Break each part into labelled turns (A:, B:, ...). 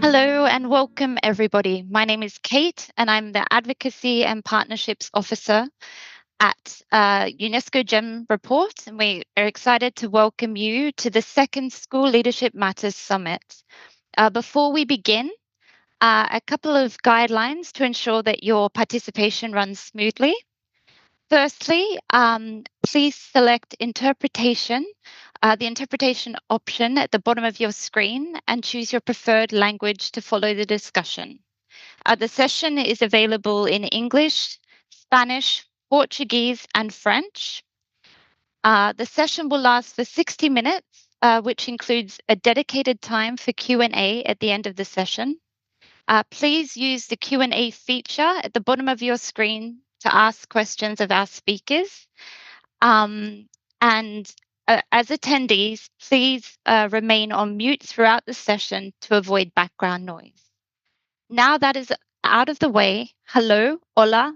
A: Hello and welcome, everybody. My name is Kate, and I'm the Advocacy and Partnerships Officer at UNESCO GEM Report, and we are excited to welcome you to the second School Leadership Matters Summit. Before we begin, a couple of guidelines to ensure that your participation runs smoothly. Firstly, please select interpretation, the interpretation option at the bottom of your screen, and choose your preferred language to follow the discussion. The session is available in English, Spanish, Portuguese, and French. The session will last for 60 minutes, which includes a dedicated time for Q&A at the end of the session. Please use the Q&A feature at the bottom of your screen to ask questions of our speakers. And as attendees, please remain on mute throughout the session to avoid background noise. Now that is out of the way, hello, hola,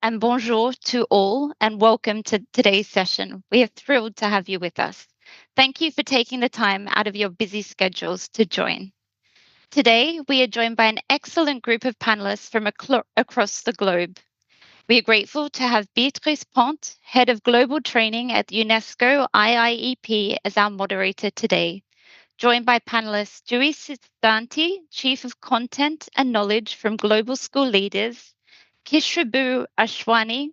A: and bonjour to all, and welcome to today's session. We are thrilled to have you with us. Thank you for taking the time out of your busy schedules to join. Today, we are joined by an excellent group of panelists from across the globe. We are grateful to have Beatriz Pont, Head of Global Training at UNESCO IIEP, as our moderator today, joined by panelists Dewi Susanti, Chief of Content and Knowledge from Global School Leaders, Khushboo Awasthi,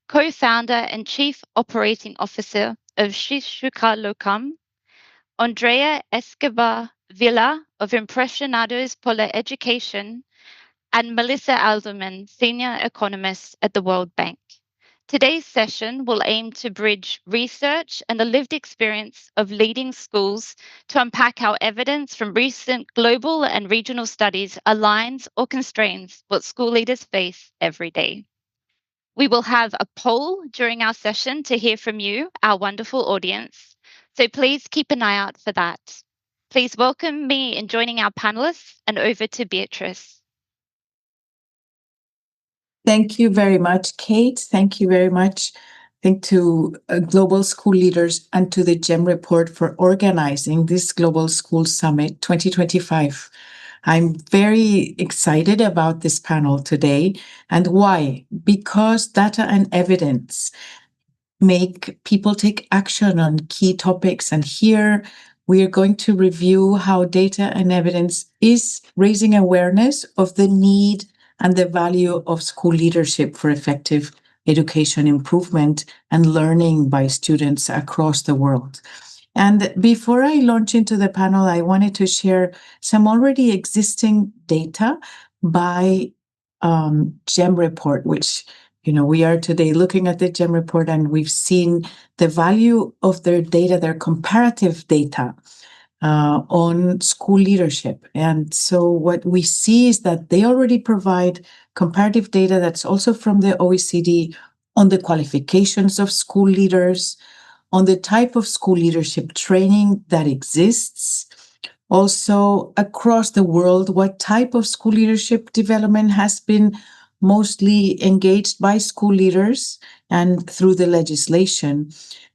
A: Co-founder and Chief Operating Officer of ShikshaLokam, Andrea Escobar Vila of Empresarios Por la Educación, and Melissa Adelman, Senior Economist at the World Bank. Today's session will aim to bridge research and the lived experience of leading schools to unpack how evidence from recent global and regional studies aligns or constrains what school leaders face every day. We will have a poll during our session to hear from you, our wonderful audience, so please keep an eye out for that. Please welcome me in joining our panelists, and over to Beatriz.
B: Thank you very much, Kate. Thank you very much. Thank to Global School Leaders and to the GEM Report for organizing this Global School Summit 2025. I'm very excited about this panel today. And why? Because data and evidence make people take action on key topics. And here we are going to review how data and evidence is raising awareness of the need and the value of school leadership for effective education improvement and learning by students across the world. And before I launch into the panel, I wanted to share some already existing data by GEM Report, which, we are today looking at the GEM Report, and we've seen the value of their data, their comparative data on school leadership. And so what we see is that they already provide comparative data that's also from the OECD on the qualifications of school leaders, on the type of school leadership training that exists, also across the world, what type of school leadership development has been mostly engaged by school leaders and through the legislation.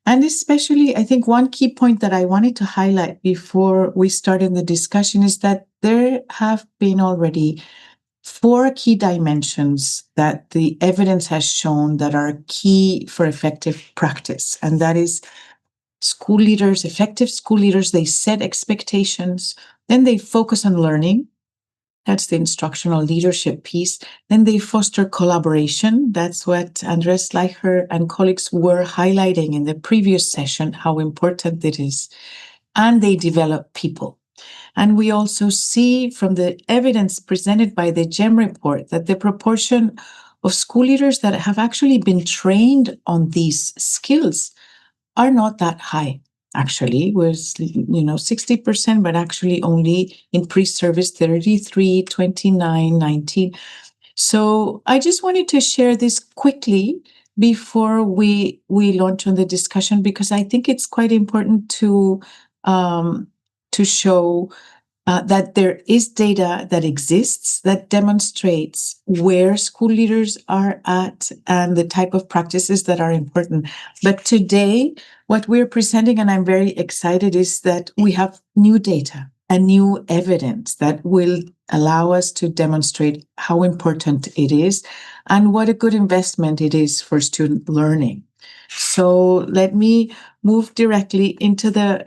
B: And especially, I think one key point that I wanted to highlight before we start in the discussion is that there have been already 4 key dimensions that the evidence has shown that are key for effective practice. And that is school leaders, effective school leaders, they set expectations, then they focus on learning. That's the instructional leadership piece. Then they foster collaboration. That's what Andrea Escobar and colleagues were highlighting in the previous session, how important it is. And they develop people. And we also see from the evidence presented by the GEM report that the proportion of school leaders that have actually been trained on these skills are not that high. Actually, was 60%, but actually only in pre-service 33, 29, 19. So I just wanted to share this quickly before we launch on the discussion, because I think it's quite important to show that there is data that exists that demonstrates where school leaders are at and the type of practices that are important. But today, what we're presenting, and I'm very excited, is that we have new data. a new evidence that will allow us to demonstrate how important it is and what a good investment it is for student learning. So let me move directly into the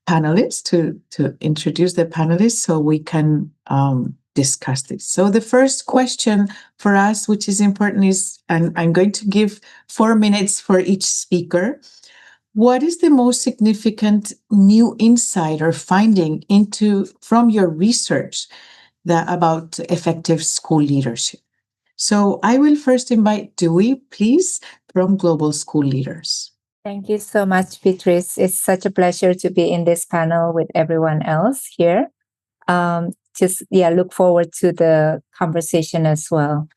B: panelists to introduce the panelists so we can discuss this. So the first question for us, which is important, is, and I'm going to give 4 minutes for each speaker. What is the most significant new insight or finding from your research about effective school leadership? So I will first invite Dewi, please, from Global School Leaders.
C: Thank you so much, Beatriz. It's such a pleasure to be in this panel with everyone else here. Look forward to the conversation as well.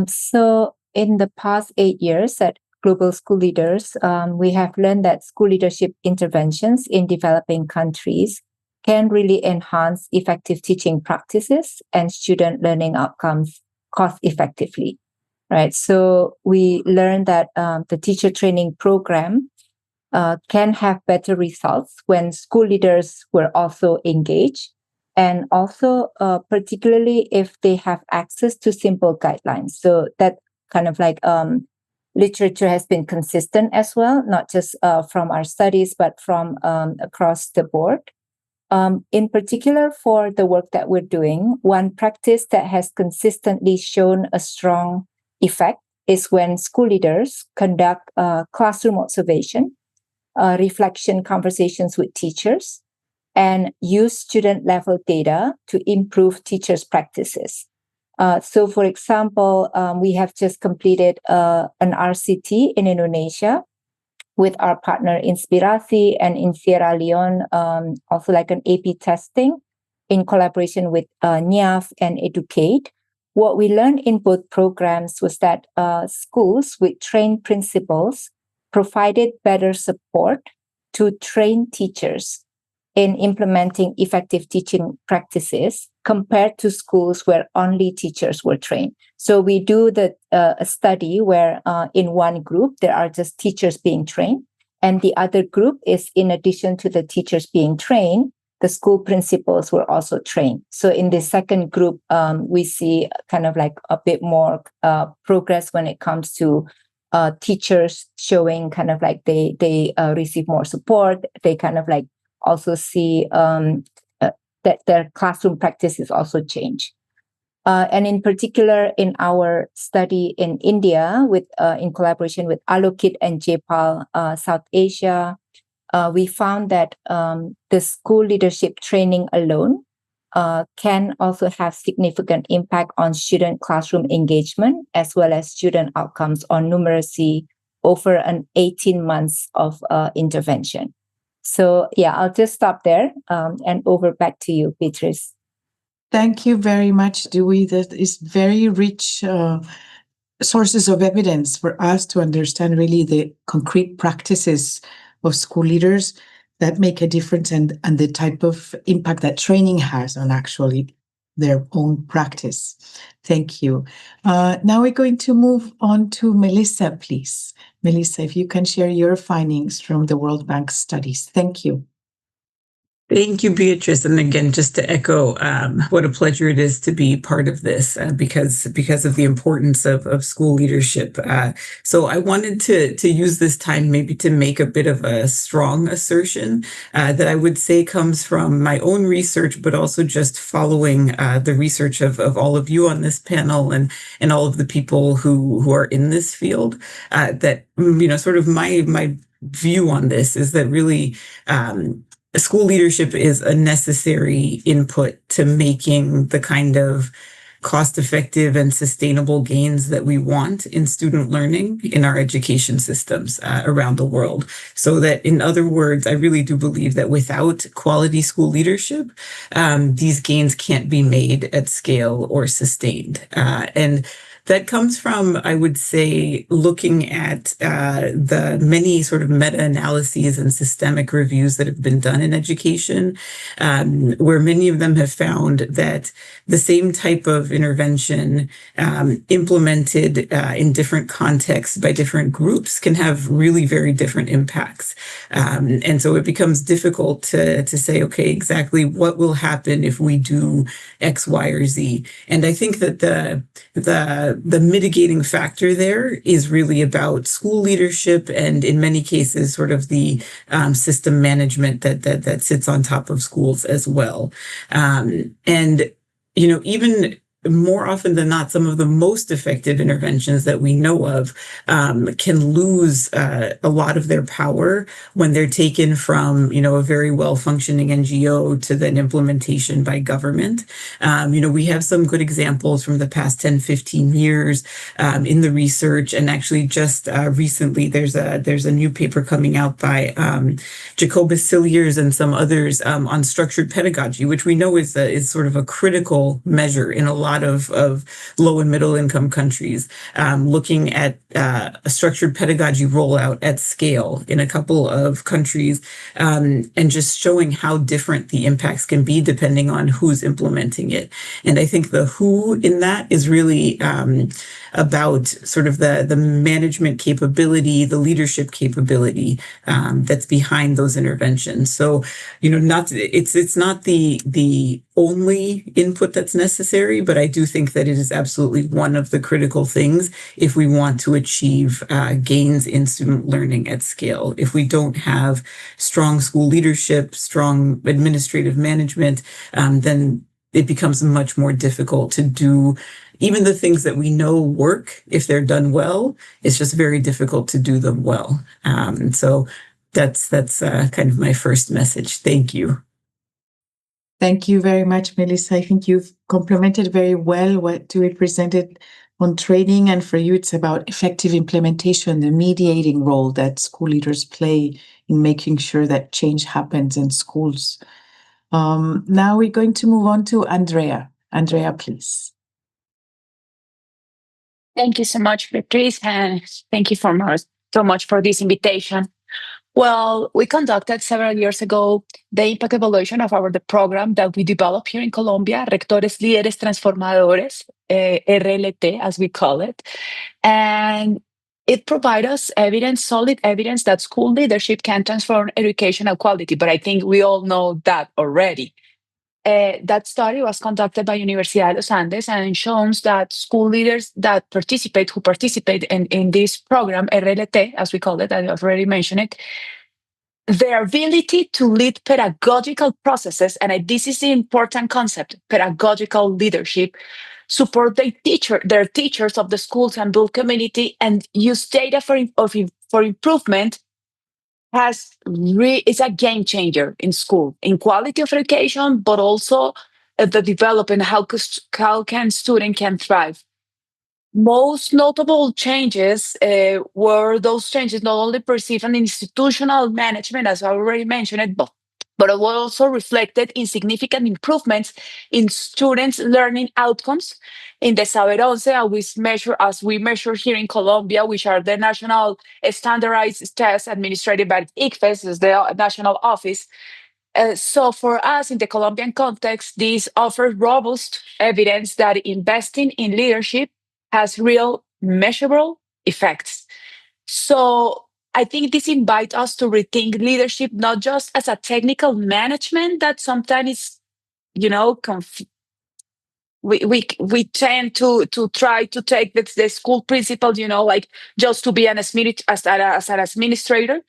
C: So in the past 8 years at Global School Leaders, we have learned that school leadership interventions in developing countries can really enhance effective teaching practices and student learning outcomes cost effectively, right? So we learned that the teacher training program can have better results when school leaders were also engaged, and also particularly if they have access to simple guidelines. So that kind of like literature has been consistent as well, not just from our studies, but from across the board. In particular, for the work that we're doing, one practice that has consistently shown a strong effect is when school leaders conduct classroom observation, reflection conversations with teachers, and use student-level data to improve teachers' practices. So, for example, we have just completed an RCT in Indonesia with our partner Inspirasi, and in Sierra Leone, also like an AP testing in collaboration with NIAF and Educate. What we learned in both programs was that schools with trained principals provided better support to train teachers in implementing effective teaching practices compared to schools where only teachers were trained. So we do a study where in one group, there are just teachers being trained. And the other group is, in addition to the teachers being trained, the school principals were also trained. So in the second group, we see kind of like a bit more progress when it comes to teachers showing kind of like they receive more support. They kind of like also see that their classroom practices also change. And in particular, in our study in India, in collaboration with Alokit and JPAL South Asia, we found that the school leadership training alone can also have significant impact on student classroom engagement as well as student outcomes on numeracy over an 18 months of intervention. So yeah, I'll just stop there and over back to you, Beatriz.
B: Thank you very much, Dewi. That is very rich sources of evidence for us to understand really the concrete practices of school leaders that make a difference and the type of impact that training has on actually their own practice. Thank you. Now we're going to move on to Melissa, please. Melissa, if you can share your findings from the World Bank studies. Thank you.
D: Thank you, Beatrice. And again, just to echo what a pleasure it is to be part of this because of the importance of school leadership. So I wanted to use this time maybe to make a bit of a strong assertion that I would say comes from my own research, but also just following the research of all of you on this panel and all of the people who are in this field. That, sort of my view on this is that really school leadership is a necessary input to making the kind of cost-effective and sustainable gains that we want in student learning in our education systems around the world. So that, in other words, I really do believe that without quality school leadership, these gains can't be made at scale or sustained. And That comes from, I would say, looking at the many sort of meta-analyses and systemic reviews that have been done in education, where many of them have found that the same type of intervention implemented in different contexts by different groups can have really very different impacts. And so it becomes difficult to say, okay, exactly what will happen if we do X, Y, or Z. And I think that the mitigating factor there is really about school leadership and in many cases sort of the system management that sits on top of schools as well. And even more often than not, some of the most effective interventions that we know of can lose a lot of their power when they're taken from, a very well-functioning NGO to then implementation by government. We have some good examples from the past 10, 15 years in the research. And actually just recently, there's a new paper coming out by Jacobus Cilliers and some others on structured pedagogy, which we know is sort of a critical measure in a lot of low and middle income countries, looking at a structured pedagogy rollout at scale in a couple of countries, and just showing how different the impacts can be depending on who's implementing it. And I think the who in that is really about sort of the management capability, the leadership capability that's behind those interventions. So, it's not the only input that's necessary, but I do think that it is absolutely one of the critical things if we want to achieve gains in student learning at scale. If we don't have strong school leadership, strong administrative management, then it becomes much more difficult to do even the things that we know work. If they're done well, it's just very difficult to do them well. So that's kind of my first message. Thank you.
B: Thank you very much, Melissa. I think you've complemented very well what we presented on training. And for you, it's about effective implementation, the mediating role that school leaders play in making sure that change happens in schools. Now we're going to move on to Andrea. Andrea, please.
E: Thank you so much, Beatriz, and thank you so much for this invitation. Well, we conducted several years ago the impact evaluation of the program that we developed here in Colombia, Rectores Líderes Transformadores, RLT, as we call it. And it provides us solid evidence that school leadership can transform educational quality. But I think we all know that already. That study was conducted by Universidad de los Andes and shows that school leaders who participate in this program, RLT, as we call it, I have already mentioned it, their ability to lead pedagogical processes, and this is the important concept, pedagogical leadership, support their teachers of the schools and build community, and use data for improvement, is a game changer in school, in quality of education, but also the development, how can student can thrive. Most notable changes were those changes not only perceived in institutional management, as I already mentioned, but were also reflected in significant improvements in students' learning outcomes in the Saber 11, as we measure here in Colombia, which are the national standardized tests administered by ICFES, is the national office. So for us in the Colombian context, this offers robust evidence that investing in leadership has real measurable effects. So I think this invites us to rethink leadership, not just as a technical management that sometimes is, we tend to try to take the school principles, like just to be as an administrator,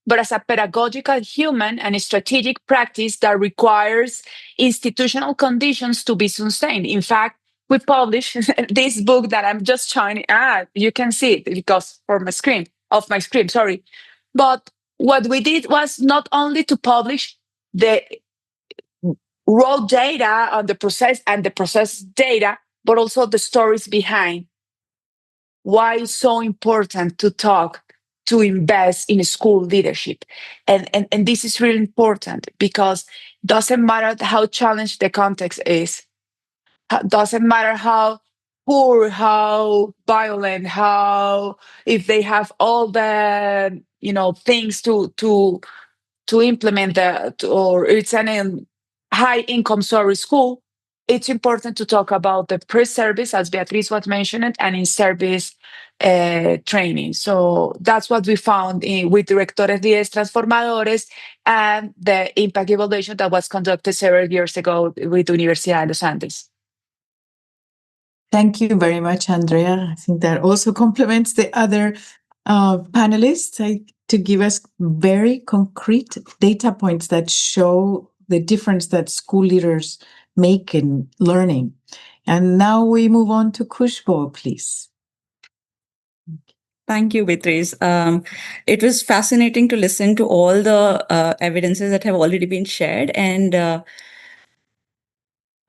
E: but as a pedagogical human and a strategic practice that requires institutional conditions to be sustained. In fact, we published this book that I'm just showing. You can see it because of my screen, sorry. But what we did was not only to publish the raw data on the process and the process data, but also the stories behind why it's so important to invest in school leadership. And this is really important because it doesn't matter how challenged the context is. Doesn't matter how poor, how violent, how if they have all the things to implement that, or it's an high income school, it's important to talk about the pre-service, as Beatriz was mentioning, and in service training. So that's what we found with Directores Líderes Transformadores and the impact evaluation that was conducted several years ago with Universidad de los Andes.
B: Thank you very much, Andrea. I think that also complements the other panelists to give us very concrete data points that show the difference that school leaders make in learning. And now we move on to Khushboo, please.
F: Thank you, Beatriz. It was fascinating to listen to all the evidences that have already been shared. And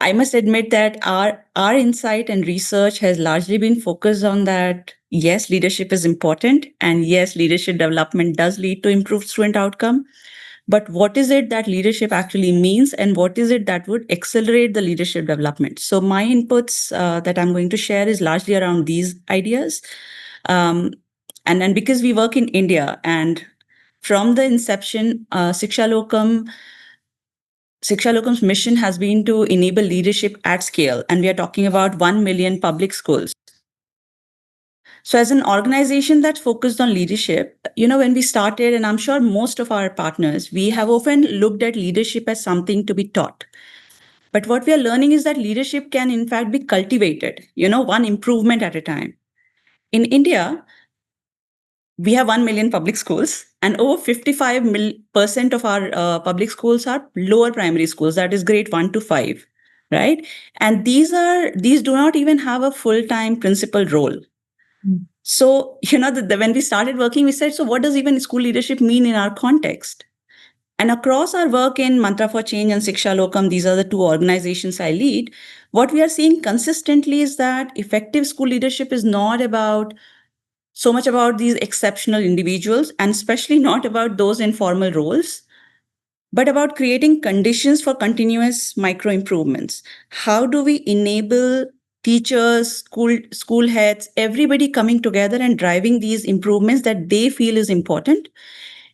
F: I must admit that our insight and research has largely been focused on that, yes, leadership is important, and yes, leadership development does lead to improved student outcome. But what is it that leadership actually means, and what is it that would accelerate the leadership development? So my inputs that I'm going to share is largely around these ideas. And then because we work in India, and from the inception, ShikshaLokam's mission has been to enable leadership at scale, and we are talking about 1 million public schools. So as an organization that's focused on leadership, when we started, and I'm sure most of our partners, we have often looked at leadership as something to be taught. But what we are learning is that leadership can in fact be cultivated, one improvement at a time. In India, we have 1 million public schools, and over 55% of our public schools are lower primary schools, that is grade 1 to 5, right? And these do not even have a full-time principal role. So, when we started working, we said, so what does even school leadership mean in our context? And across our work in Mantra for Change and ShikshaLokam, these are the two organizations I lead, what we are seeing consistently is that effective school leadership is not so much about these exceptional individuals, and especially not about those in formal roles, but about creating conditions for continuous micro improvements. How do we enable teachers, school heads, everybody coming together and driving these improvements that they feel is important?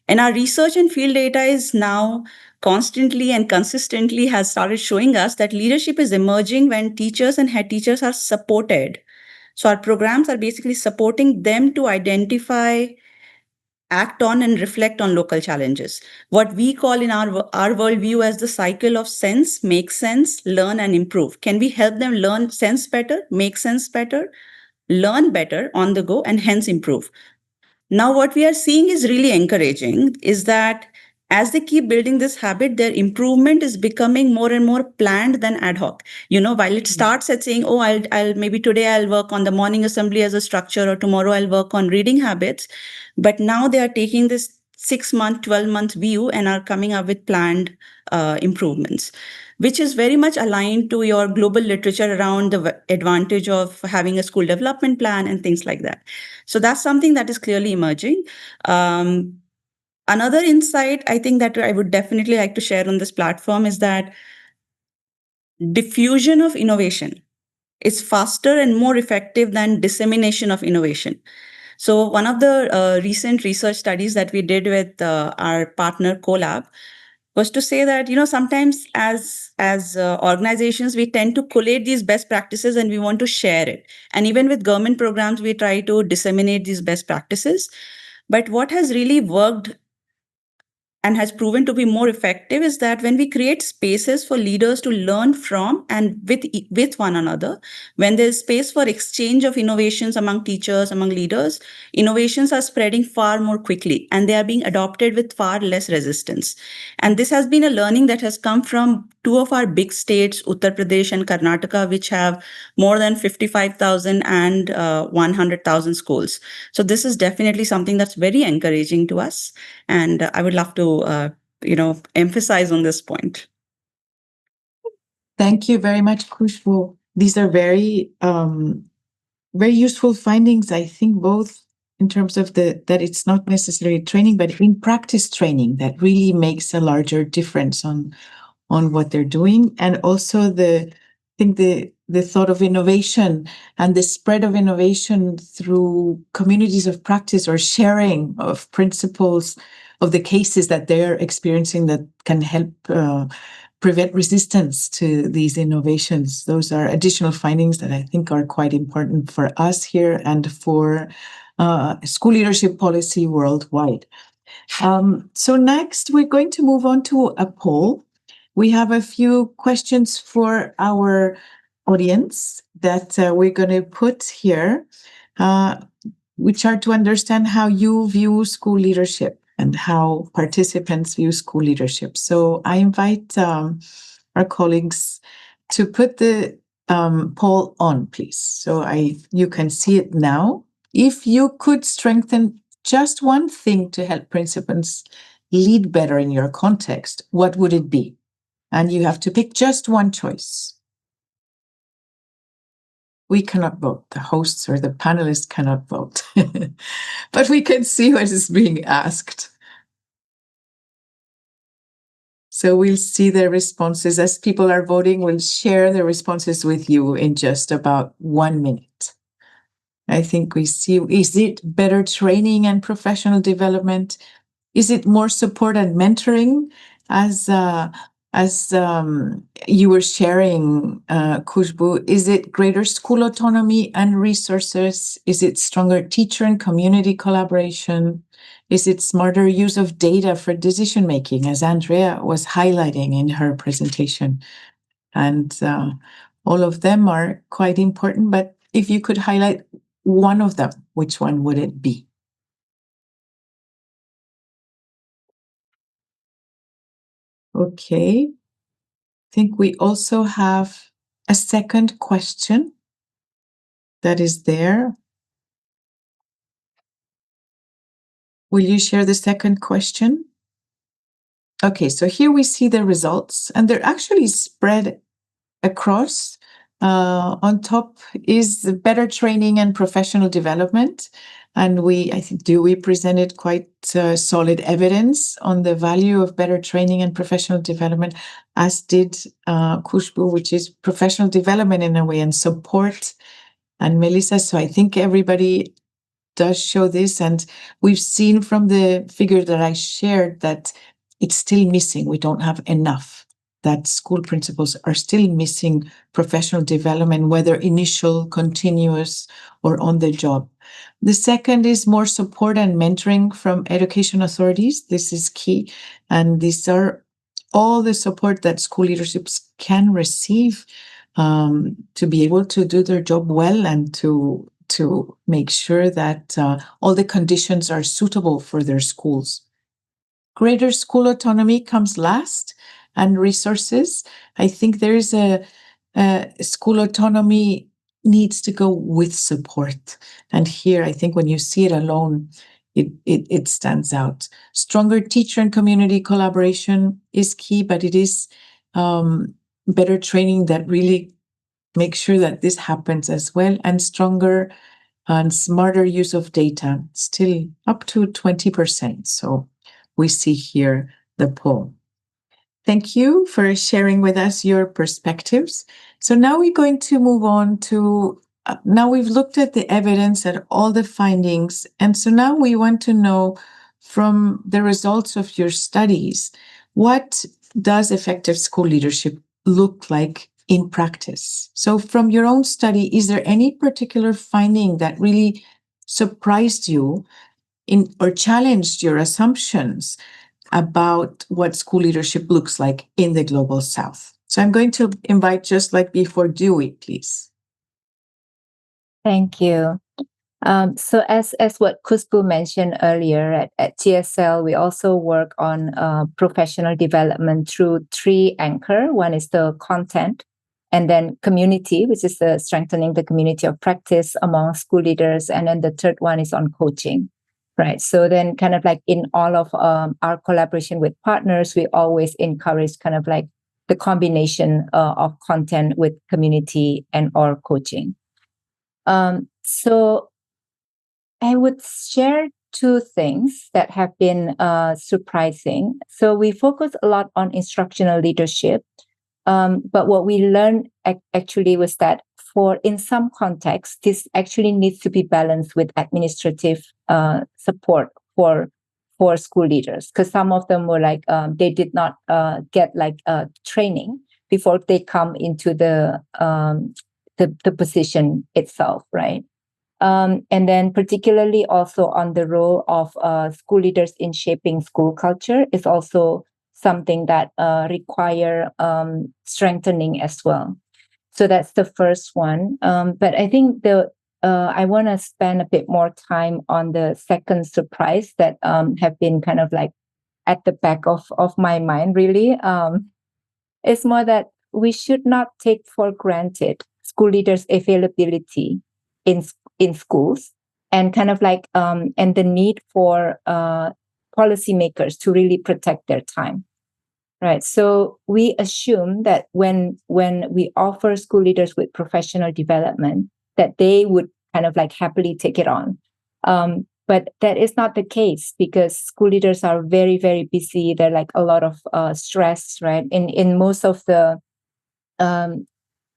F: And our research and field data is now constantly and consistently has started showing us that leadership is emerging when teachers and head teachers are supported. So our programs are basically supporting them to identify, act on, and reflect on local challenges. What we call in our worldview as the cycle of sense, make sense, learn, and improve. Can we help them learn sense better, make sense better, learn better on the go, and hence improve? Now, what we are seeing is really encouraging is that as they keep building this habit, their improvement is becoming more and more planned than ad hoc. While it starts at saying, oh, I'll maybe today I'll work on the morning assembly as a structure, or tomorrow I'll work on reading habits. But now they are taking this 6-month, 12-month view and are coming up with planned improvements, which is very much aligned to your global literature around the advantage of having a school development plan and things like that. So that's something that is clearly emerging. Another insight I think that I would definitely like to share on this platform is that diffusion of innovation is faster and more effective than dissemination of innovation. So one of the recent research studies that we did with our partner CoLab was to say that, sometimes as organizations, we tend to collate these best practices and we want to share it. And even with government programs, we try to disseminate these best practices. But what has really worked and has proven to be more effective is that when we create spaces for leaders to learn from and with one another, when there's space for exchange of innovations among teachers, among leaders, innovations are spreading far more quickly and they are being adopted with far less resistance. And this has been a learning that has come from two of our big states, Uttar Pradesh and Karnataka, which have more than 55,000 and 100,000 schools. So this is definitely something that's very encouraging to us. And I would love to, emphasize on this point.
B: Thank you very much, Khushboo. These are very, very useful findings, I think, both in terms of that it's not necessarily training, but in practice training that really makes a larger difference on what they're doing. And also the the thought of innovation and the spread of innovation through communities of practice or sharing of principles of the cases that they're experiencing that can help prevent resistance to these innovations. Those are additional findings that I think are quite important for us here and for school leadership policy worldwide. So next, we're going to move on to a poll. We have a few questions for our audience that we're going to put here, which are to understand how you view school leadership and how participants view school leadership. So I invite our colleagues to put the poll on, please. So you can see it now. If you could strengthen just one thing to help participants lead better in your context, what would it be? And you have to pick just one choice. We cannot vote. The hosts or the panelists cannot vote. But we can see what is being asked. So we'll see the responses. As people are voting, we'll share the responses with you in just about 1 minute. I think we see, is it better training and professional development? Is it more support and mentoring? As you were sharing, Khushboo, is it greater school autonomy and resources? Is it stronger teacher and community collaboration? Is it smarter use of data for decision making, as Andrea was highlighting in her presentation? And all of them are quite important, but if you could highlight one of them, which one would it be? Okay. I think we also have a second question that is there. Will you share the second question? Okay, so here we see the results, and they're actually spread across. On top is the better training and professional development. And I think we presented quite solid evidence on the value of better training and professional development, as did Khushboo, which is professional development in a way and support, and Melissa. So I think everybody does show this, and we've seen from the figure that I shared that it's still missing. We don't have enough. That school principals are still missing professional development, whether initial, continuous, or on the job. The second is more support and mentoring from education authorities. This is key. And these are all the support that school leaderships can receive to be able to do their job well and to make sure that all the conditions are suitable for their schools. Greater school autonomy comes last, and resources. I think there is a school autonomy needs to go with support. And here, I think when you see it alone, it stands out. Stronger teacher and community collaboration is key, but it is better training that really makes sure that this happens as well, and stronger and smarter use of data, still up to 20%. So we see here the poll. Thank you for sharing with us your perspectives. So now we're going to move on to, now we've looked at the evidence and all the findings. And so now we want to know from the results of your studies, what does effective school leadership look like in practice? So from your own study, is there any particular finding that really surprised you or challenged your assumptions about what school leadership looks like in the Global South? So I'm going to invite, just like before, Dewi, please.
C: Thank you. So as what Khushboo mentioned earlier, at GSL, we also work on professional development through 3 anchors. One is the content, and then community, which is the strengthening the community of practice among school leaders. And then the third one is on coaching. Right. So then kind of like in all of our collaboration with partners, we always encourage kind of like the combination of content with community and or coaching. So I would share 2 things that have been surprising. So we focus a lot on instructional leadership. But what we learned actually was that in some contexts, this actually needs to be balanced with administrative support for school leaders, because some of them were like they did not get like training before they come into the position itself, right? And then particularly also on the role of school leaders in shaping school culture is also something that require strengthening as well. So that's the first one. But I think I want to spend a bit more time on the second surprise that have been kind of like at the back of my mind, really. It's more that we should not take for granted school leaders' availability in schools, and kind of like and the need for policymakers to really protect their time. Right. So we assume that when we offer school leaders with professional development, that they would kind of like happily take it on. But that is not the case, because school leaders are very, very busy. They're like a lot of stress, right? In most of the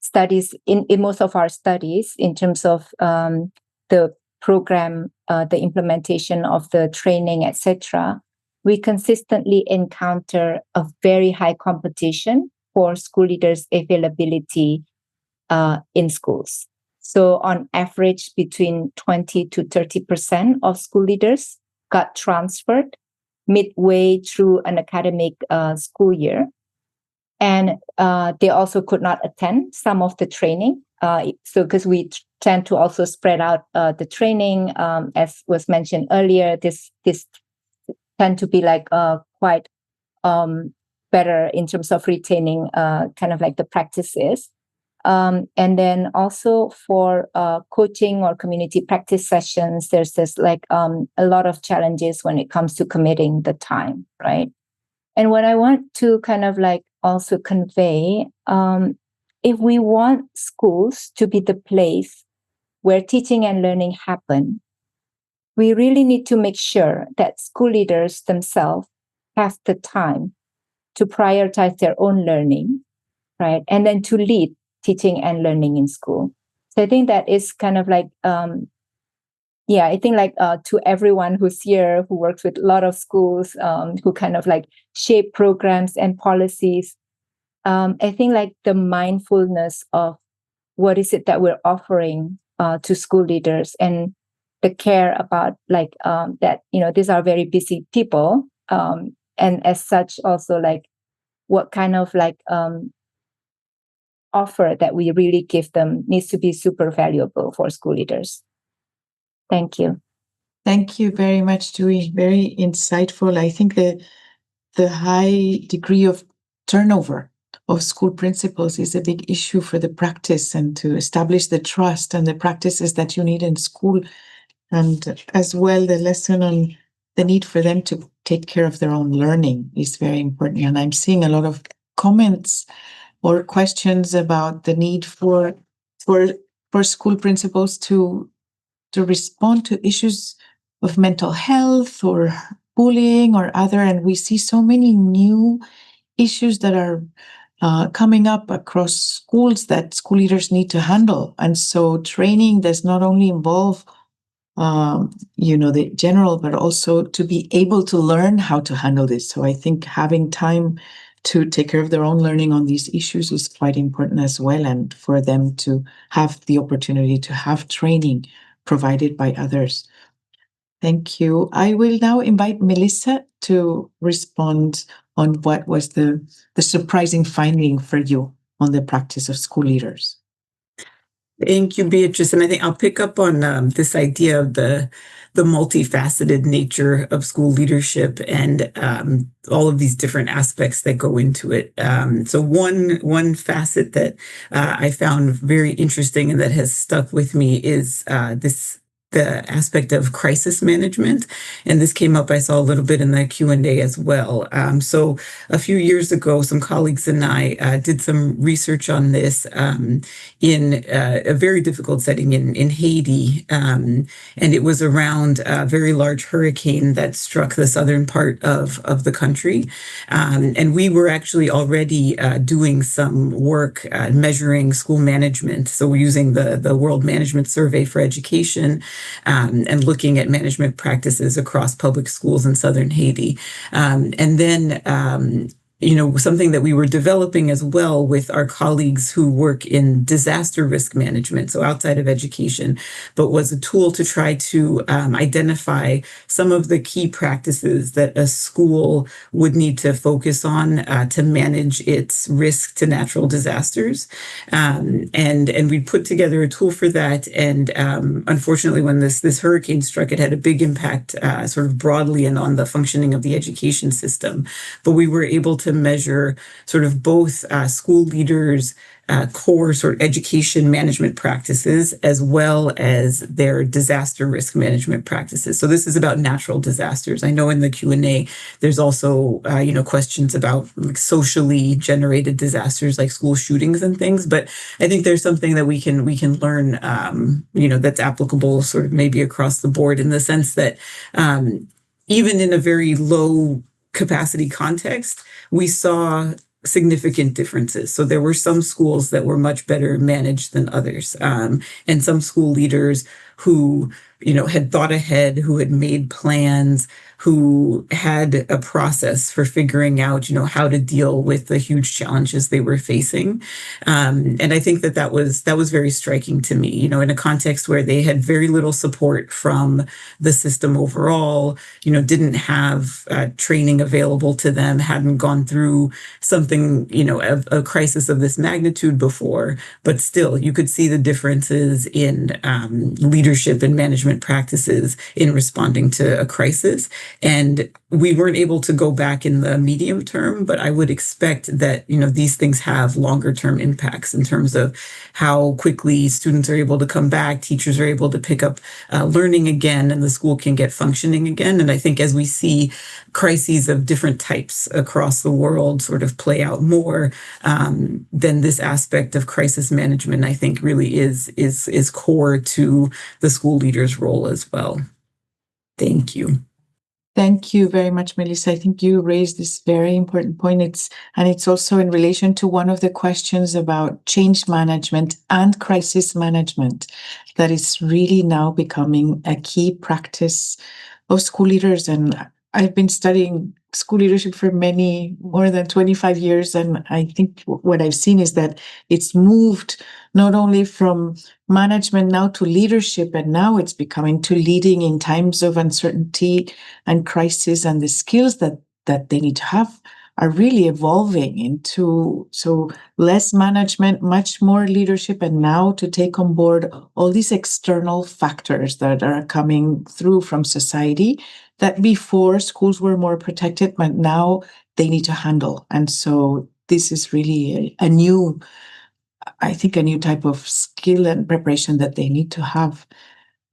C: studies, in most of our studies, in terms of the program, the implementation of the training, etc., we consistently encounter a very high competition for school leaders' availability in schools. So on average, between 20 to 30% of school leaders got transferred midway through an academic school year. And they also could not attend some of the training. So because we tend to also spread out the training, as was mentioned earlier, this tend to be like quite better in terms of retaining kind of like the practices. And then also for coaching or community practice sessions, there's this like a lot of challenges when it comes to committing the time, right? And what I want to kind of like also convey, if we want schools to be the place where teaching and learning happen, we really need to make sure that school leaders themselves have the time to prioritize their own learning, right? And then to lead teaching and learning in school. So I think that is kind of like, I think like to everyone who's here, who works with a lot of schools, who kind of like shape programs and policies, I think like the mindfulness of what is it that we're offering to school leaders, and the care about like that, these are very busy people, and as such also like what kind of like offer that we really give them needs to be super valuable for school leaders. Thank you.
B: Thank you very much, Dewi. Very insightful. I think the high degree of turnover of school principals is a big issue for the practice, and to establish the trust and the practices that you need in school. And as well, the lesson on the need for them to take care of their own learning is very important. And I'm seeing a lot of comments or questions about the need for school principals to respond to issues of mental health or bullying or other. And we see so many new issues that are coming up across schools that school leaders need to handle. And so training does not only involve the general, but also to be able to learn how to handle this. So I think having time to take care of their own learning on these issues is quite important as well, and for them to have the opportunity to have training provided by others. Thank you. I will now invite Melissa to respond on what was the surprising finding for you on the practice of school leaders.
D: Thank you, Beatrice. And I think I'll pick up on this idea of the multifaceted nature of school leadership and all of these different aspects that go into it. So one facet that I found very interesting and that has stuck with me is this the aspect of crisis management. And this came up, I saw a little bit in the Q&A as well. So a few years ago, some colleagues and I did some research on this in a very difficult setting in Haiti. And it was around a very large hurricane that struck the southern part of the country. And we were actually already doing some work measuring school management. So we're using the World Management Survey for Education and looking at management practices across public schools in southern Haiti. And then something that we were developing as well with our colleagues who work in disaster risk management, so outside of education, but was a tool to try to identify some of the key practices that a school would need to focus on to manage its risk to natural disasters. And we put together a tool for that. And unfortunately, when this hurricane struck, it had a big impact sort of broadly and on the functioning of the education system. But we were able to measure sort of both school leaders' core sort of education management practices as well as their disaster risk management practices. So this is about natural disasters. I know in the Q&A there's also questions about like socially generated disasters like school shootings and things. But I think there's something that we can learn that's applicable sort of maybe across the board in the sense that even in a very low capacity context, we saw significant differences. So there were some schools that were much better managed than others, and some school leaders who had thought ahead, who had made plans, who had a process for figuring out how to deal with the huge challenges they were facing. And I think that was very striking to me, in a context where they had very little support from the system overall, didn't have training available to them, hadn't gone through something, a crisis of this magnitude before, but still you could see the differences in leadership and management practices in responding to a crisis. And we weren't able to go back in the medium term, but I would expect that, these things have longer term impacts in terms of how quickly students are able to come back, teachers are able to pick up learning again, and the school can get functioning again. And I think as we see crises of different types across the world sort of play out more, then this aspect of crisis management, I think, really is core to the school leader's role as well. Thank you.
B: Thank you very much, Melissa. I think you raised this very important point. It's also in relation to one of the questions about change management and crisis management that is really now becoming a key practice of school leaders. And I've been studying school leadership for more than 25 years. And I think what I've seen is that it's moved not only from management now to leadership, and now it's becoming to leading in times of uncertainty and crisis, and the skills that they need to have are really evolving into less management, much more leadership, and now to take on board all these external factors that are coming through from society that before schools were more protected, but now they need to handle. And so this is really a new type of skill and preparation that they need to have.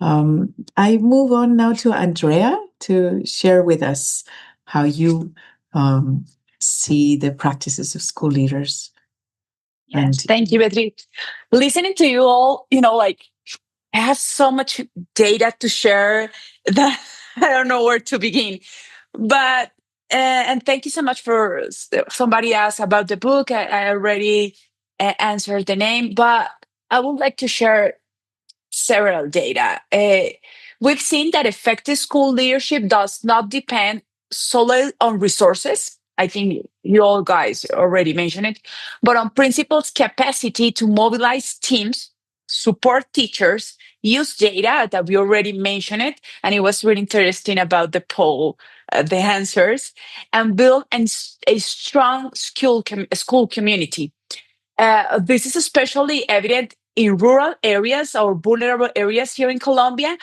B: I move on now to Andrea to share with us how you see the practices of school leaders.
E: Yes, thank you, Beatriz. Listening to you all, I have so much data to share that I don't know where to begin. But and thank you so much for somebody asked about the book. I already answered the name, but I would like to share several data. We've seen that effective school leadership does not depend solely on resources. I think you all guys already mentioned it, but on principals' capacity to mobilize teams, support teachers, use data that we already mentioned it, and it was really interesting about the poll, the answers, and build a strong school community. This is especially evident in rural areas or vulnerable areas here in Colombia,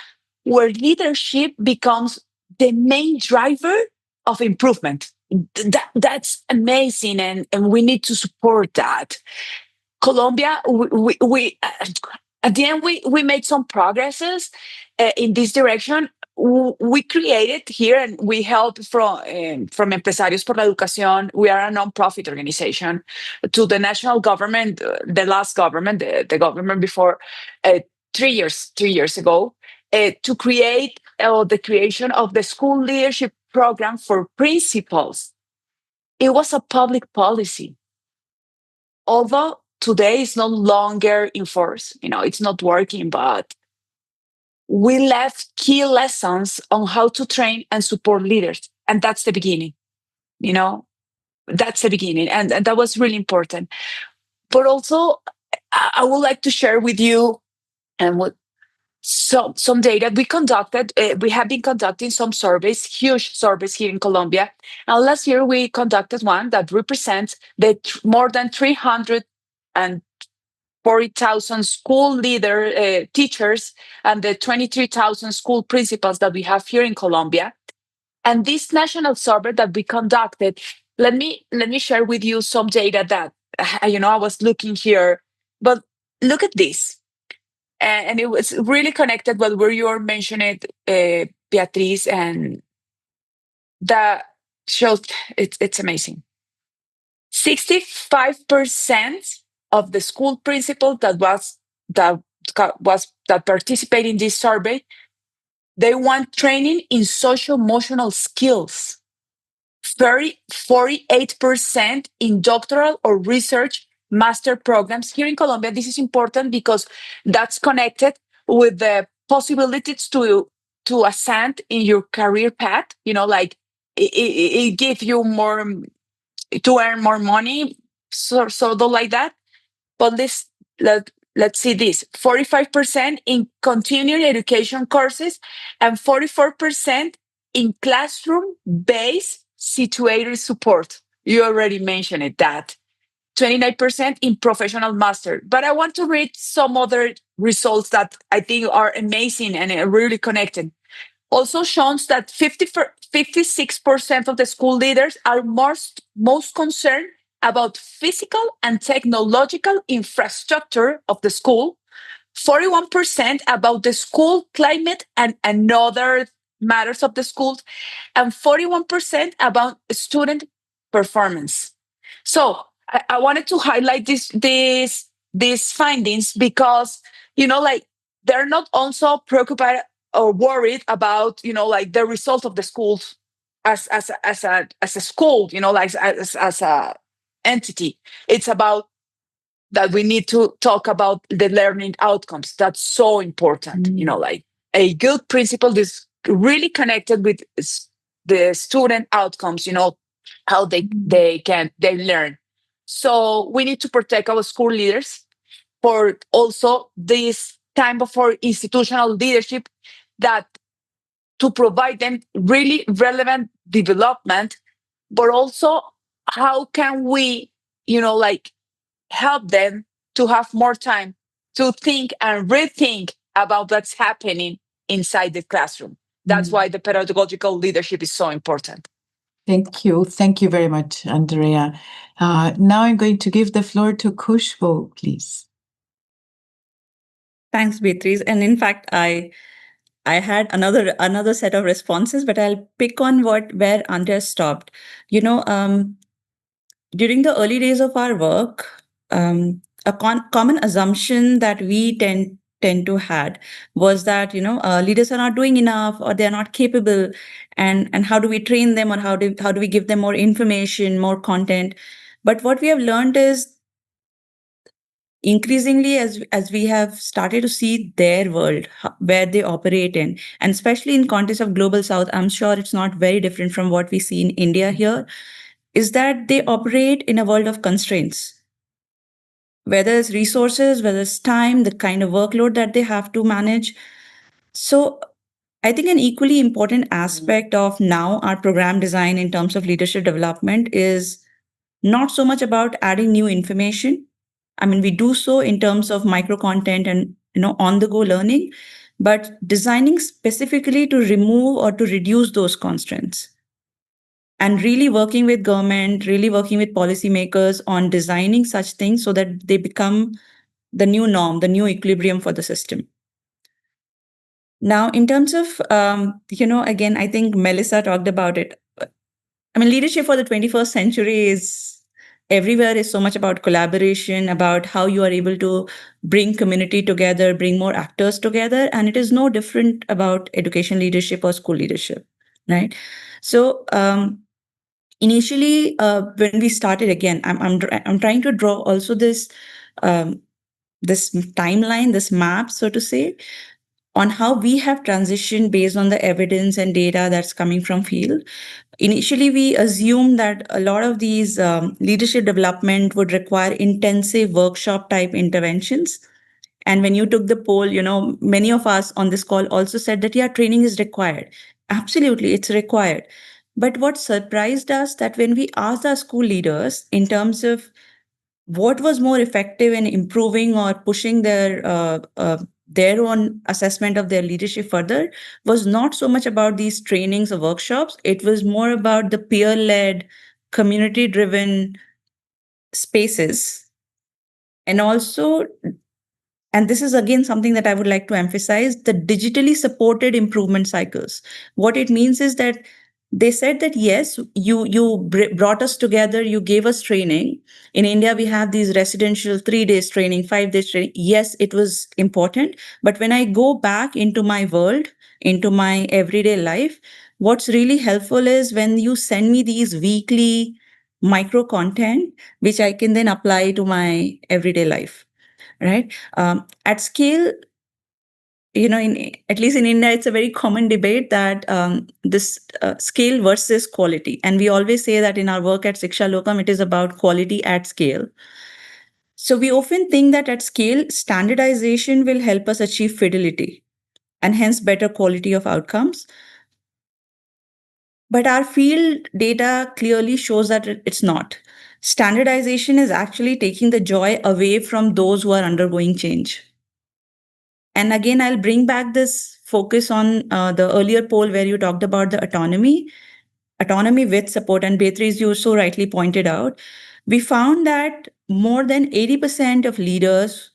E: where leadership becomes the main driver of improvement. That's amazing, and we need to support that. Colombia, at the end, we made some progresses in this direction. We created here, and we help from Empresarios Por la Educación. We are a nonprofit organization to the national government, the last government, the government before 3 years ago, to create the creation of the school leadership program for principals. It was a public policy, although today it's no longer in force. It's not working, but we left key lessons on how to train and support leaders. And that's the beginning, that's the beginning. And that was really important. But also, I would like to share with you and what some data we conducted. We have been conducting some surveys, huge surveys here in Colombia. And last year we conducted one that represents the more than 340,000 school leader teachers and the 23,000 school principals that we have here in Colombia. And this national survey that we conducted, let me share with you some data that I was looking here. But look at this. And it was really connected with where you were mentioning Beatriz, and that shows it's amazing. 65% of the school principals that participate in this survey, they want training in social-emotional skills. 48% in doctoral or research master programs here in Colombia. This is important because that's connected with the possibilities to ascend in your career path. It gives you more to earn more money, sort of like that. But let's see this: 45% in continuing education courses and 44% in classroom-based situated support. You already mentioned it, that 29% in professional master. But I want to read some other results that I think are amazing and are really connected. Also shows that 56% of the school leaders are most concerned about physical and technological infrastructure of the school, 41% about the school climate and other matters of the schools, and 41% about student performance. So I wanted to highlight these findings because, they're not also preoccupied or worried about, the result of the schools as a school, as a entity. It's about that we need to talk about the learning outcomes. That's so important. A good principal is really connected with the student outcomes, how they learn. So we need to protect our school leaders for also this time of our institutional leadership, that to provide them really relevant development, but also how can we, help them to have more time to think and rethink about what's happening inside the classroom. That's why the pedagogical leadership is so important.
B: Thank you. Thank you very much, Andrea. Now I'm going to give the floor to Khushboo, please.
F: Thanks, Beatriz. And in fact, I had another set of responses, but I'll pick on where Andrea stopped. During the early days of our work, a common assumption that we tend to had was that leaders are not doing enough, or they're not capable, and how do we train them, or how do we give them more information, more content? But what we have learned is, increasingly, as we have started to see their world, where they operate in, and especially in context of Global South, I'm sure it's not very different from what we see in India here, is that they operate in a world of constraints. Whether it's resources, whether it's time, the kind of workload that they have to manage. So I think an equally important aspect of now our program design in terms of leadership development is not so much about adding new information. I mean, we do so in terms of micro content and on-the-go learning, but designing specifically to remove or to reduce those constraints. And really working with government, really working with policymakers on designing such things so that they become the new norm, the new equilibrium for the system. Now, in terms of, again, I think Melissa talked about it. I mean, leadership for the 21st century is everywhere, is so much about collaboration, about how you are able to bring community together, bring more actors together. And it is no different about education leadership or school leadership, right? So initially, when we started, again, I'm trying to draw also this timeline, this map, so to say, on how we have transitioned based on the evidence and data that's coming from field. Initially, we assumed that a lot of these leadership development would require intensive workshop type interventions. And when you took the poll, many of us on this call also said that, yeah, training is required. Absolutely, it's required. But what surprised us that when we asked our school leaders in terms of what was more effective in improving or pushing their own assessment of their leadership further, was not so much about these trainings or workshops. It was more about the peer-led, community-driven spaces. And also, and this is again something that I would like to emphasize, the digitally supported improvement cycles. What it means is that they said that, yes, you brought us together, you gave us training. In India, we have these residential 3 days training, 5 days training. Yes, it was important. But when I go back into my world, into my everyday life, what's really helpful is when you send me these weekly micro content, which I can then apply to my everyday life, right? At scale, at least in India, it's a very common debate that this scale versus quality. And we always say that in our work at ShikshaLokam, it is about quality at scale. So we often think that at scale, standardization will help us achieve fidelity and hence better quality of outcomes. But our field data clearly shows that it's not. Standardization is actually taking the joy away from those who are undergoing change. And again, I'll bring back this focus on the earlier poll where you talked about the autonomy with support. And Beatriz, you so rightly pointed out, we found that more than 80% of leaders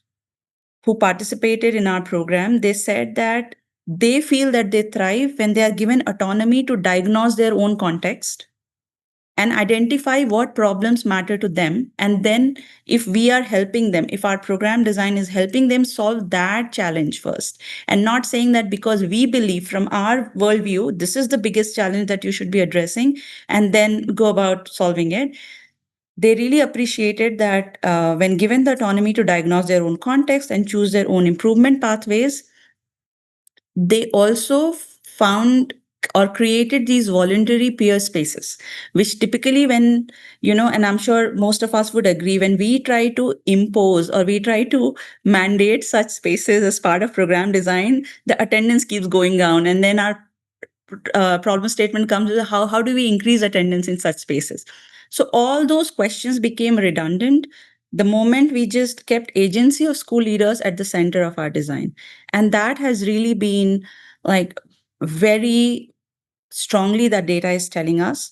F: who participated in our program, they said that they feel that they thrive when they are given autonomy to diagnose their own context and identify what problems matter to them. And then if we are helping them, if our program design is helping them solve that challenge first, and not saying that because we believe from our worldview, this is the biggest challenge that you should be addressing, and then go about solving it. They really appreciated that when given the autonomy to diagnose their own context and choose their own improvement pathways, they also found or created these voluntary peer spaces, which typically when, and I'm sure most of us would agree, when we try to impose or we try to mandate such spaces as part of program design, the attendance keeps going down. And then our problem statement comes with how do we increase attendance in such spaces? So all those questions became redundant the moment we just kept agency of school leaders at the center of our design. And that has really been like very strongly that data is telling us.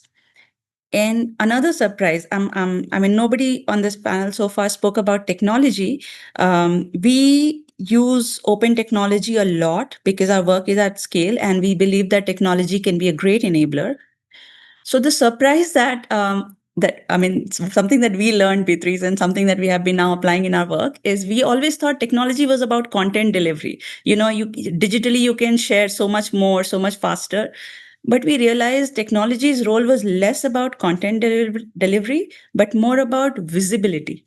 F: And another surprise, I mean, nobody on this panel so far spoke about technology. We use open technology a lot because our work is at scale and we believe that technology can be a great enabler. So the surprise that something that we learned, Beatriz, and something that we have been now applying in our work is we always thought technology was about content delivery. Digitally, you can share so much more, so much faster. But we realized technology's role was less about content delivery, but more about visibility,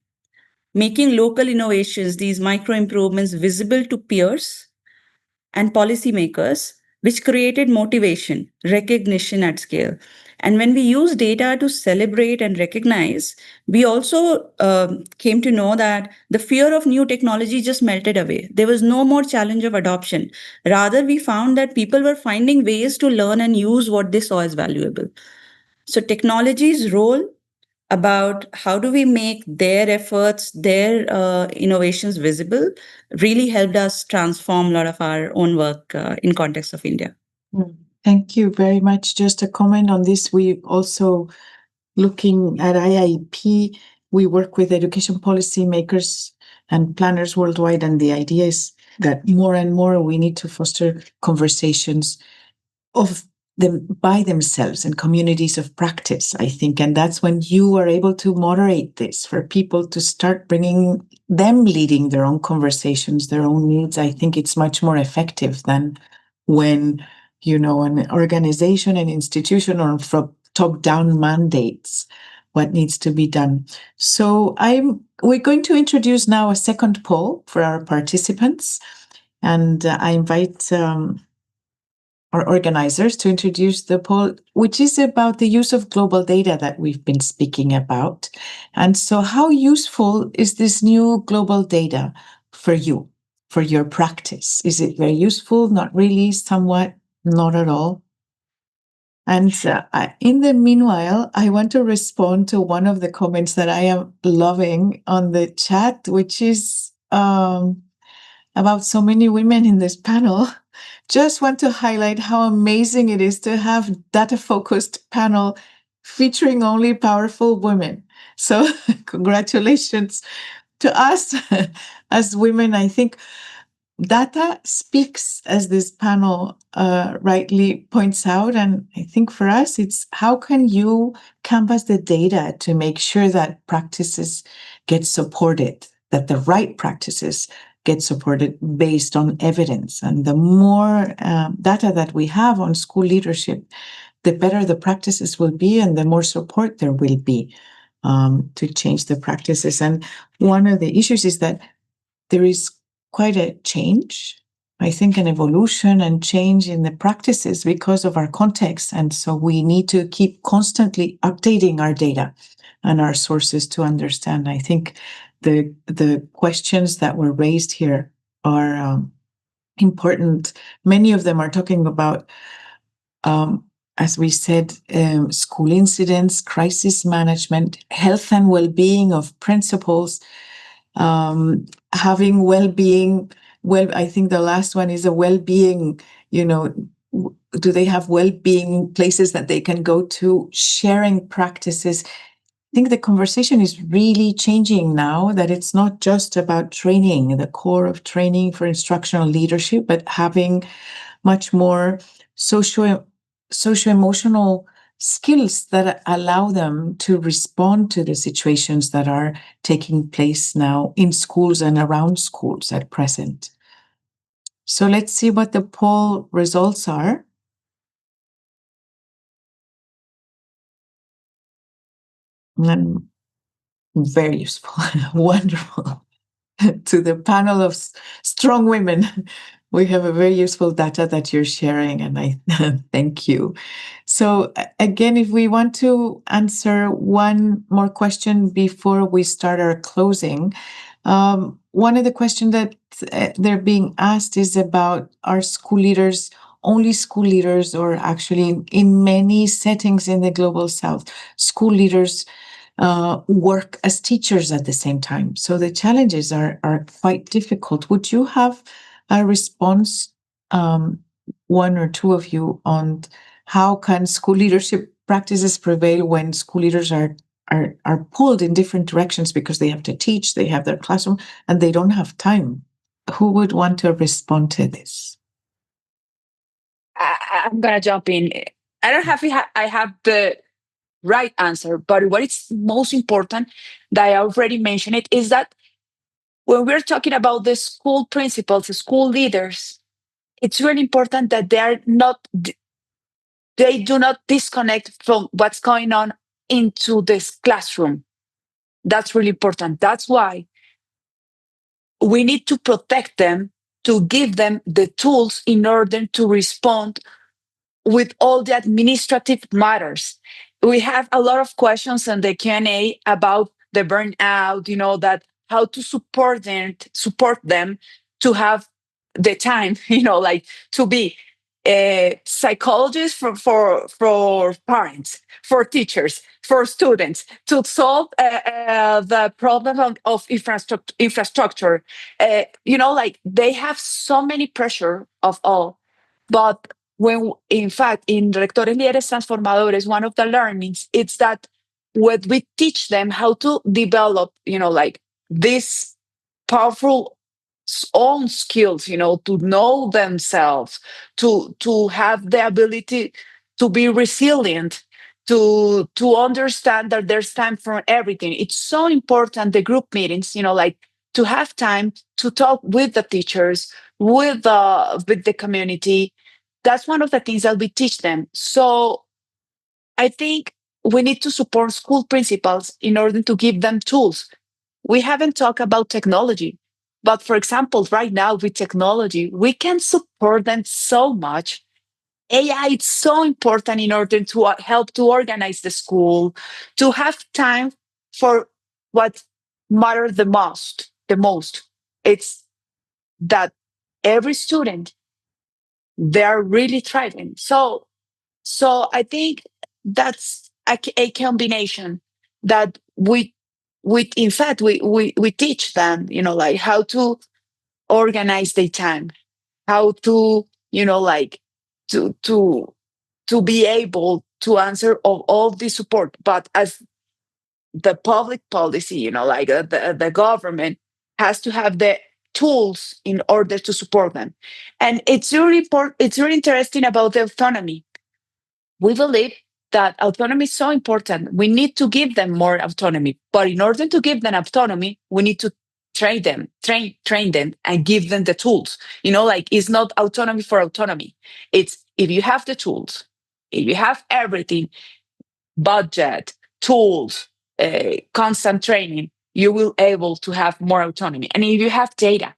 F: making local innovations, these micro improvements visible to peers and policymakers, which created motivation, recognition at scale. And when we use data to celebrate and recognize, we also came to know that the fear of new technology just melted away. There was no more challenge of adoption. Rather, we found that people were finding ways to learn and use what they saw as valuable. So technology's role about how do we make their efforts, their innovations visible, really helped us transform a lot of our own work in context of India.
B: Thank you very much. Just a comment on this. We also, looking at IIEP, we work with education policy makers and planners worldwide. And the idea is that more and more we need to foster conversations of them by themselves and communities of practice, I think. And that's when you are able to moderate this for people to start bringing them leading their own conversations, their own needs. I think it's much more effective than when, an organization, an institution, or from top-down mandates what needs to be done. So we're going to introduce now a second poll for our participants. And I invite our organizers to introduce the poll, which is about the use of global data that we've been speaking about. And so how useful is this new global data for you, for your practice? Is it very useful? Not really, somewhat, not at all? And in the meanwhile, I want to respond to one of the comments that I am loving on the chat, which is about so many women in this panel. Just want to highlight how amazing it is to have data-focused panel featuring only powerful women. So congratulations to us as women. I think data speaks, as this panel rightly points out. And I think for us, it's how can you canvas the data to make sure that practices get supported, that the right practices get supported based on evidence. And the more data that we have on school leadership, the better the practices will be and the more support there will be to change the practices. And one of the issues is that there is quite a change, I think, an evolution and change in the practices because of our context. And so we need to keep constantly updating our data and our sources to understand. I think the questions that were raised here are important. Many of them are talking about, as we said, school incidents, crisis management, health and well-being of principals, having well-being. Well, I think the last one is a well-being, do they have well-being places that they can go to, sharing practices. I think the conversation is really changing now, that it's not just about training, the core of training for instructional leadership, but having much more socio-emotional skills that allow them to respond to the situations that are taking place now in schools and around schools at present. So let's see what the poll results are. Very useful, wonderful. To the panel of strong women, we have a very useful data that you're sharing, and I thank you. So again, if we want to answer one more question before we start our closing, one of the questions that they're being asked is about, are school leaders only school leaders, or actually in many settings in the Global South, school leaders work as teachers at the same time. So the challenges are quite difficult. Would you have a response, one or two of you, on how can school leadership practices prevail when school leaders are pulled in different directions because they have to teach, they have their classroom, and they don't have time? Who would want to respond to this?
E: I'm gonna jump in. I don't have I have the right answer, but what is most important that I already mentioned it is that when we're talking about the school principals, the school leaders, it's really important that they do not disconnect from what's going on into this classroom. That's really important. That's why we need to protect them, to give them the tools in order to respond with all the administrative matters. We have a lot of questions in the Q&A about the burnout, that how to support them to have the time, like to be a psychologist for parents, for teachers, for students, to solve the problem of infrastructure. Like they have so many pressure of all, but when in fact in Rectores Líderes Transformadores, one of the learnings, it's that when we teach them how to develop, like this powerful own skills, to know themselves, to have the ability to be resilient, to understand that there's time for everything. It's so important, the group meetings, like to have time to talk with the teachers, with the community. That's one of the things that we teach them. So I think we need to support school principals in order to give them tools. We haven't talked about technology, but for example, right now with technology, we can support them so much. AI is so important in order to help to organize the school, to have time for what matters the most. It's that every student, they're really thriving. So I think that's a combination that in fact we teach them, like how to organize their time, how to, like to be able to answer all the support. But as the public policy, like the government has to have the tools in order to support them. And it's really important. It's really interesting about the autonomy. We believe that autonomy is so important. We need to give them more autonomy. But in order to give them autonomy, we need to train them and give them the tools. Like it's not autonomy for autonomy. It's if you have the tools, if you have everything, budget, tools, constant training, you will able to have more autonomy. And if you have data,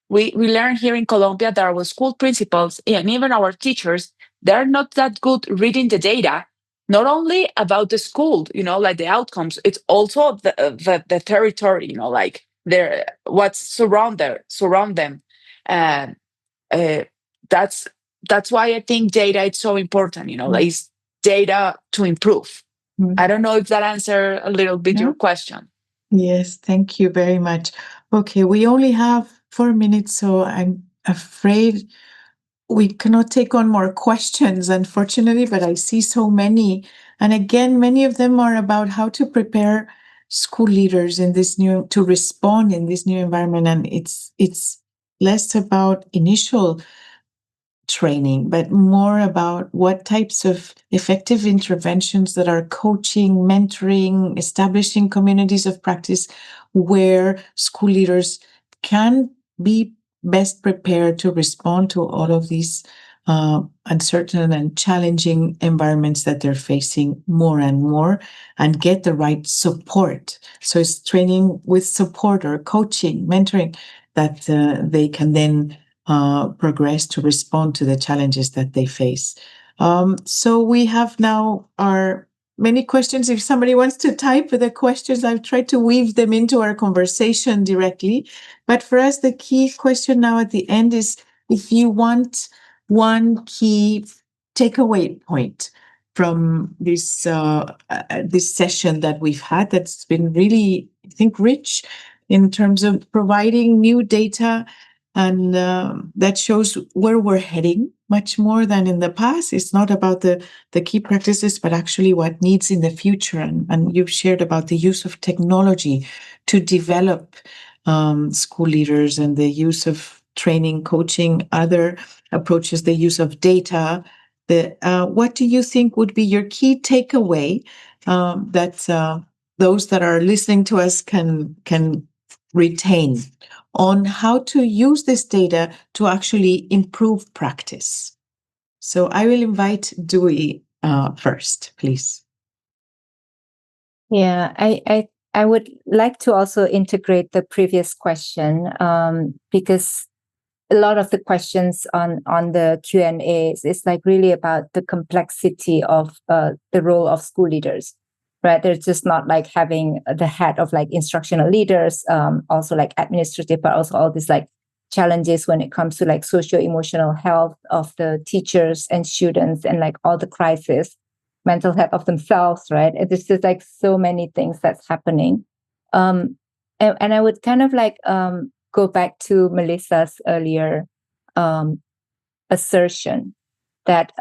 E: we learn here in Colombia that our school principals and even our teachers, they're not that good reading the data, not only about the school, like the outcomes, it's also the territory, like what's surround them. Uh, uh, that's why I think data is so important, like it's data to improve. I don't know if that answered a little bit your question.
B: Yes, thank you very much. Okay, we only have 4 minutes, so I'm afraid we cannot take on more questions, unfortunately, but I see so many. And again, many of them are about how to prepare school leaders to respond in this new environment. And it's less about initial training, but more about what types of effective interventions that are coaching, mentoring, establishing communities of practice where school leaders can be best prepared to respond to all of these uncertain and challenging environments that they're facing more and more, and get the right support. So it's training with support or coaching, mentoring that they can then progress to respond to the challenges that they face. So we have now our many questions. If somebody wants to type the questions, I've tried to weave them into our conversation directly. But for us, the key question now at the end is if you want one key takeaway point from this session that we've had that's been really, I think, rich in terms of providing new data, and that shows where we're heading much more than in the past. It's not about the key practices, but actually what needs in the future. And you've shared about the use of technology to develop school leaders, and the use of training, coaching, other approaches, the use of data. What do you think would be your key takeaway that those that are listening to us can retain on how to use this data to actually improve practice? So I will invite Dewi first, please.
C: Yeah, I would like to also integrate the previous question, because a lot of the questions on the Q&As is like really about the complexity of the role of school leaders, right? They're just not like having the head of like instructional leaders, also like administrative, but also all these like challenges when it comes to like socio-emotional health of the teachers and students, and like all the crisis, mental health of themselves, right? It's just like so many things that's happening. And I would kind of like go back to Melissa's earlier assertion that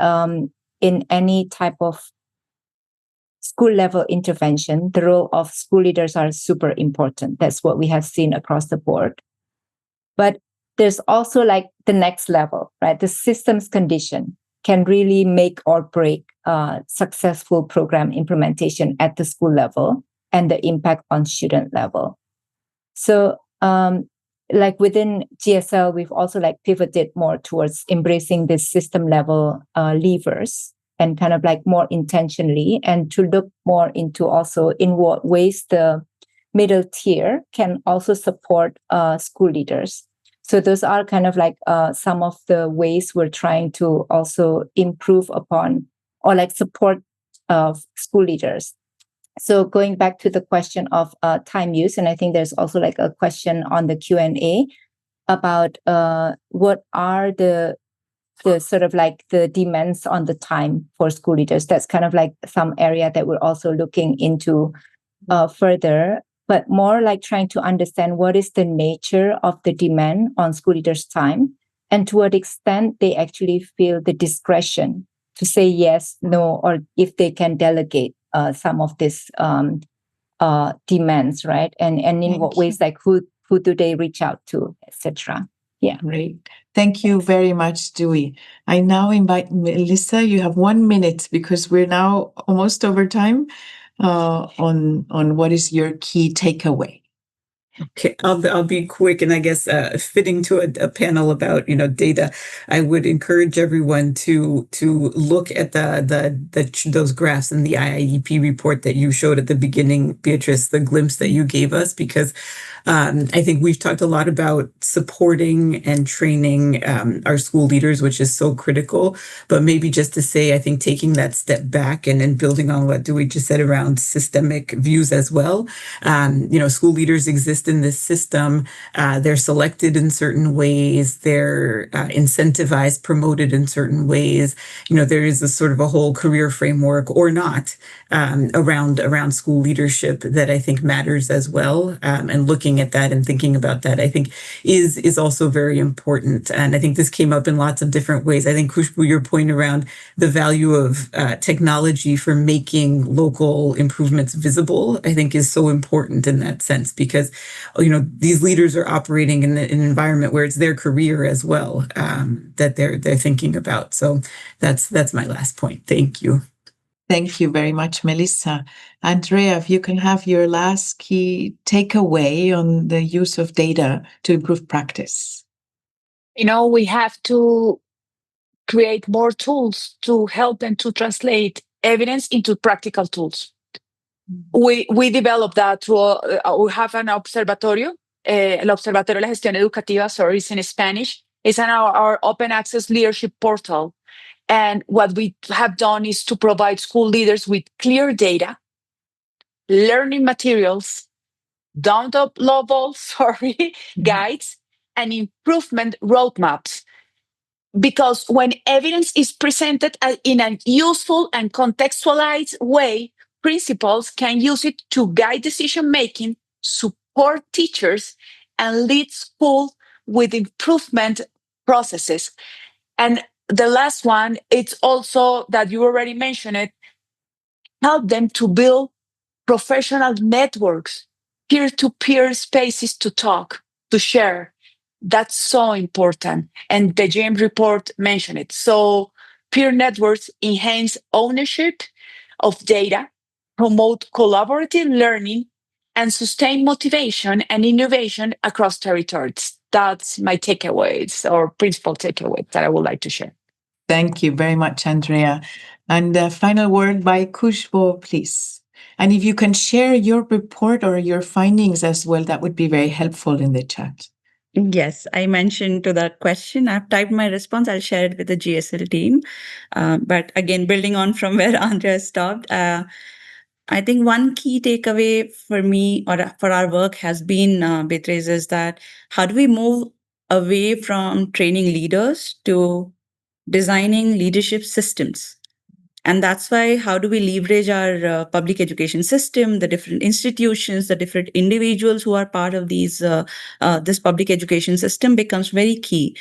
C: in any type of school level intervention, the role of school leaders are super important. That's what we have seen across the board. But there's also like the next level, right? The systems condition can really make or break successful program implementation at the school level and the impact on student level. So like within GSL, we've also like pivoted more towards embracing this system level levers and kind of like more intentionally, and to look more into also in what ways the middle tier can also support school leaders. So those are kind of like some of the ways we're trying to also improve upon or like support school leaders. So going back to the question of time use, and I think there's also like a question on the Q&A about what are the sort of like the demands on the time for school leaders. That's kind of like some area that we're also looking into further, but more like trying to understand what is the nature of the demand on school leaders' time, and to what extent they actually feel the discretion to say yes, no, or if they can delegate some of these demands, right? And in what ways, like who do they reach out to, etc. Yeah.
B: Great. Thank you very much, Dewi. I now invite Melissa. You have 1 minute because we're now almost over time on what is your key takeaway.
D: Okay, I'll be quick, and I guess fitting to a panel about data, I would encourage everyone to look at those graphs in the IIEP report that you showed at the beginning, Beatrice, the glimpse that you gave us, because I think we've talked a lot about supporting and training our school leaders, which is so critical. But maybe just to say, I think taking that step back and building on what Dewi just said around systemic views as well. School leaders exist in this system. They're selected in certain ways. They're incentivized, promoted in certain ways. There is a sort of a whole career framework or not around school leadership that I think matters as well. And looking at that and thinking about that, I think is also very important. And I think this came up in lots of different ways. I think, Khushboo, your point around the value of technology for making local improvements visible, I think is so important in that sense, because these leaders are operating in an environment where it's their career as well that they're thinking about. So that's my last point. Thank you.
B: Thank you very much, Melissa. Andrea, if you can have your last key takeaway on the use of data to improve practice.
E: We have to create more tools to help them to translate evidence into practical tools. We developed that through, we have an observatorio, el Observatorio de la Gestión Educativa, sorry, it's in Spanish. It's on our open access leadership portal. And what we have done is to provide school leaders with clear data, learning materials, downloadable, guides, and improvement roadmaps. Because when evidence is presented in a useful and contextualized way, principals can use it to guide decision-making, support teachers, and lead school with improvement processes. And the last one, it's also that you already mentioned it, help them to build professional networks, peer-to-peer spaces to talk, to share. That's so important. And the GM report mentioned it. So peer networks enhance ownership of data, promote collaborative learning, and sustain motivation and innovation across territories. That's my takeaways or principal takeaway that I would like to share.
B: Thank you very much, Andrea. And the final word by Khushboo, please. And if you can share your report or your findings as well, that would be very helpful in the chat.
F: Yes, I mentioned to that question. I've typed my response. I'll share it with the GSL team. But again, building on from where Andrea stopped, I think one key takeaway for me or for our work has been, Beatriz, is that how do we move away from training leaders to designing leadership systems? And that's why how do we leverage our public education system, the different institutions, the different individuals who are part of this public education system becomes very key.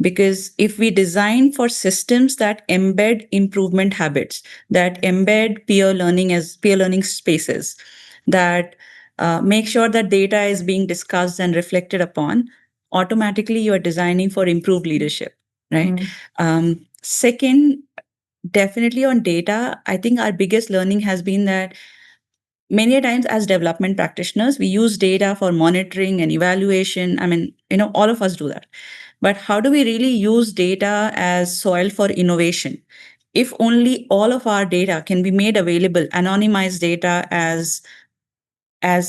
F: Because if we design for systems that embed improvement habits, that embed peer learning spaces, that make sure that data is being discussed and reflected upon, automatically you are designing for improved leadership, right? Second, definitely on data, I think our biggest learning has been that many a times as development practitioners, we use data for monitoring and evaluation. I mean, all of us do that. But how do we really use data as soil for innovation? If only all of our data can be made available, anonymized data as a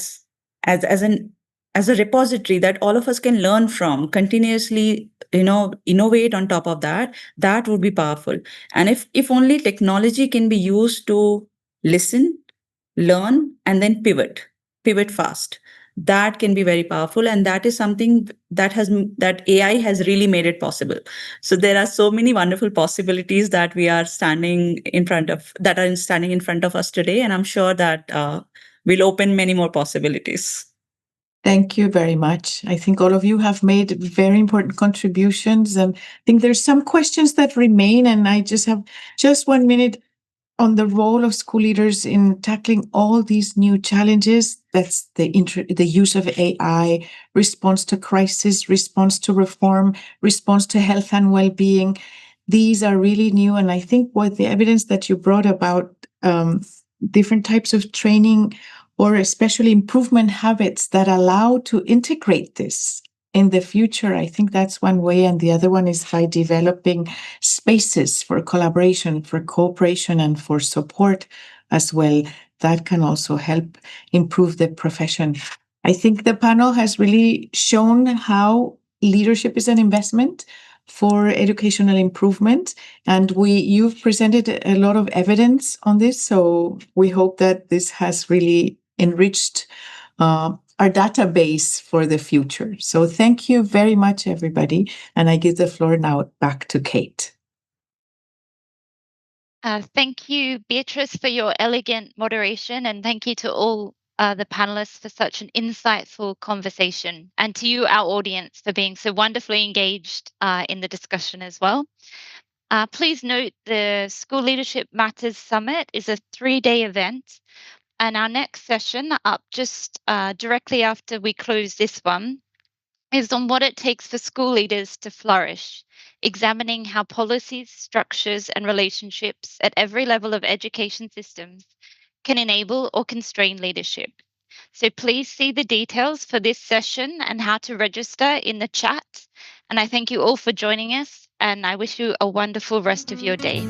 F: repository that all of us can learn from, continuously, innovate on top of that, that would be powerful. And if only technology can be used to listen, learn, and then pivot fast, that can be very powerful. And that is something that AI has really made it possible. So there are so many wonderful possibilities that are standing in front of us today, and I'm sure that will open many more possibilities.
B: Thank you very much. I think all of you have made very important contributions, and I think there's some questions that remain, and I just have 1 minute on the role of school leaders in tackling all these new challenges. That's the use of AI, response to crisis, response to reform, response to health and well-being. These are really new, and I think what the evidence that you brought about different types of training, or especially improvement habits that allow to integrate this in the future, I think that's one way. And the other one is by developing spaces for collaboration, for cooperation, and for support as well. That can also help improve the profession. I think the panel has really shown how leadership is an investment for educational improvement. And you've presented a lot of evidence on this. So we hope that this has really enriched our database for the future. So thank you very much, everybody. And I give the floor now back to Kate.
A: Thank you, Beatrice, for your elegant moderation, and thank you to all the panelists for such an insightful conversation, and to you, our audience, for being so wonderfully engaged in the discussion as well. Please note the School Leadership Matters Summit is a 3-day event, and our next session, up just directly after we close this one, is on what it takes for school leaders to flourish, examining how policies, structures, and relationships at every level of education systems can enable or constrain leadership. So please see the details for this session and how to register in the chat. And I thank you all for joining us, and I wish you a wonderful rest of your day.